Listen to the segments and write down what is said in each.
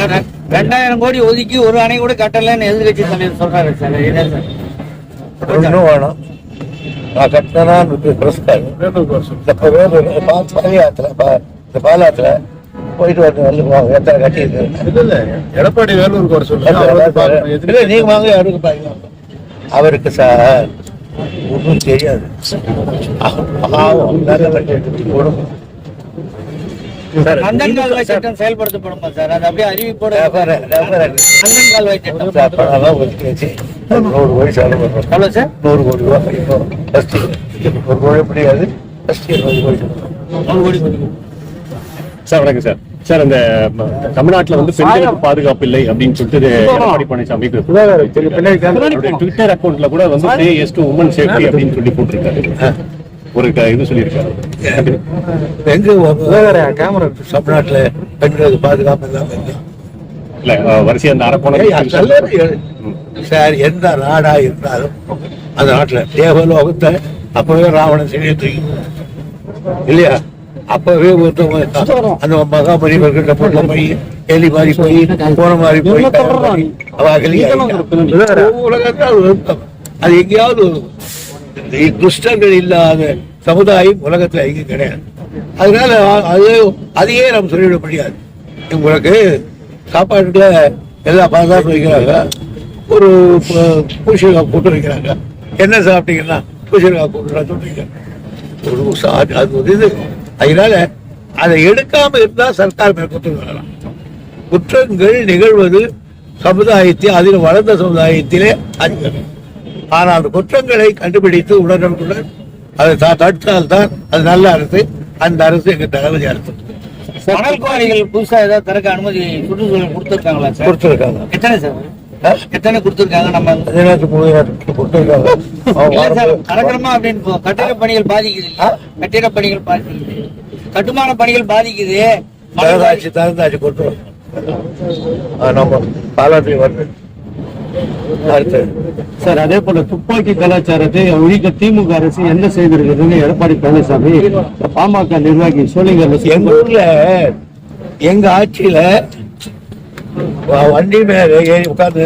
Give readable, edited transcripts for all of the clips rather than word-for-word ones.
Sir 2000 கோடி ஒதுக்கி ஒரு அணை கூட கட்டலன்னு எதிர்கட்சி தலைவர் சொல்றாரு சார். என்ன சார் ஒன்றும் வேணும், நான் கட்டினா பாலாத்துல போயிட்டு வந்து எத்தனை கட்டி இருக்கு. எடப்பாடி வேலூருக்கு வர சொல்லுங்க. நீங்க வாங்க, யாருக்கு பாருங்க. அவருக்கு சார் ஒன்றும் தெரியாது. அந்தன் கால்வாய் திட்டம் செயல்படுத்தப்படுமா சார்? அது அப்படியே அறிவிப்போட அந்தன் கால்வாய் திட்டம் 100 கோடி செலவு பண்ணுறோம். எவ்வளோ சார்? 100 கோடி ரூபா ஃபர்ஸ்ட் 1 கோடி முடியாது. ஃபர்ஸ்ட் 100 கோடி 100 கோடி. சார் வணக்கம் சார். சார், அந்த தமிழ்நாட்டுல வந்து பெண்களுக்கு பாதுகாப்பு இல்லை அப்படின்னு சொல்லிட்டு எடப்பாடி பழனிசாமி ட்விட்டர் அக்கௌண்ட்ல கூட வந்து say yes to women safety அப்படின்னு சொல்லி போட்டிருக்காரு. ஒரு இது சொல்லியிருக்காரு. எங்க கேமரா தமிழ்நாட்டுல பெண்களுக்கு பாதுகாப்பு இல்லாம இல்ல வரிசையா அந்த அரக்கோணம் சார், எந்த நாடா இருந்தாலும் அந்த நாட்டுல தேவலோகத்தை அப்பவே ராவணன் செய்ய தூக்கி இல்லையா? அப்பவே அந்த மகாபலிவர்கிட்ட போட்ட போய் எலி மாதிரி போய் போன மாதிரி போய் அது எங்கேயாவது துஷ்டங்கள் இல்லாத சமுதாயம் உலகத்துல எங்க கிடையாது. அதனால அதையே நம்ம சொல்லிவிட முடியாது. உங்களுக்கு சாப்பாட்டுல எல்லா பாதுகாப்பு வைக்கிறாங்க, ஒரு பூசணிக்காய் போட்டு வைக்கிறாங்க. என்ன சாப்பிட்டீங்கன்னா பூசணிக்காய் போட்டு சொல்றீங்க. அது ஒரு இது. அதனால அதை எடுக்காம இருந்தா சர்க்கார் மேல் குற்றம் வரலாம். குற்றங்கள் நிகழ்வது சமுதாயத்தை, அதில் வளர்ந்த சமுதாயத்திலே அதிகம். ஆனால் அந்த குற்றங்களை கண்டுபிடித்து உடனுக்குடன் அதை தடுத்தால்தான் அது நல்ல அரசு. அந்த அரசு எங்க தளபதி அரசு. மணல் குவாரிகள் புதுசா ஏதாவது திறக்க அனுமதி சுற்றுச்சூழல் கொடுத்துருக்காங்களா சார்? கொடுத்துருக்காங்க. எத்தனை சார்? எத்தனை கொடுத்துருக்காங்க? நம்ம கொடுத்துருக்காங்க. அரக்கரமா அப்படின்னு கட்டிட பணிகள் பாதிக்குது இல்லையா? கட்டிட பணிகள் பாதிக்குது, கட்டுமான பணிகள் பாதிக்குது. திறந்தாச்சு கொடுத்துருவோம். நம்ம பாலாற்றி வந்து சார், அதே போல துப்பாக்கி கலாச்சாரத்தை ஒழிக்க திமுக அரசு என்ன செய்திருக்குதுன்னு எடப்பாடி பழனிசாமி பாமக நிர்வாகி சோழிங்கர்ல எங்க ஊர்ல எங்க ஆட்சியில வண்டி மேல ஏறி உட்கார்ந்து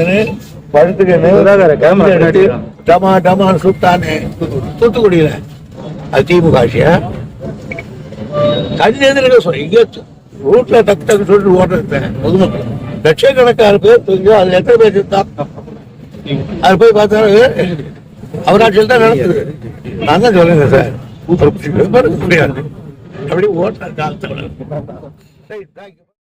படுத்துக்கிட்டு டமா டமான்னு சுட்டானே தூத்துக்குடியில. அது திமுக ஆட்சியா? தண்ணி எதிர்க்க இங்க ரூட்ல டக்கு டக்கு சொல்லிட்டு ஓட்டிருப்பேன். பொதுமக்கள் லட்சக்கணக்கான பேர் தூங்கி அதுல எத்தனை பேர் இருந்தா அது போய் பார்த்தா அவர் ஆட்சியில் தான் நடக்குது. நான் தான் சொல்லுங்க சார், முடியாது அப்படி ஓட்டுற காலத்தில்.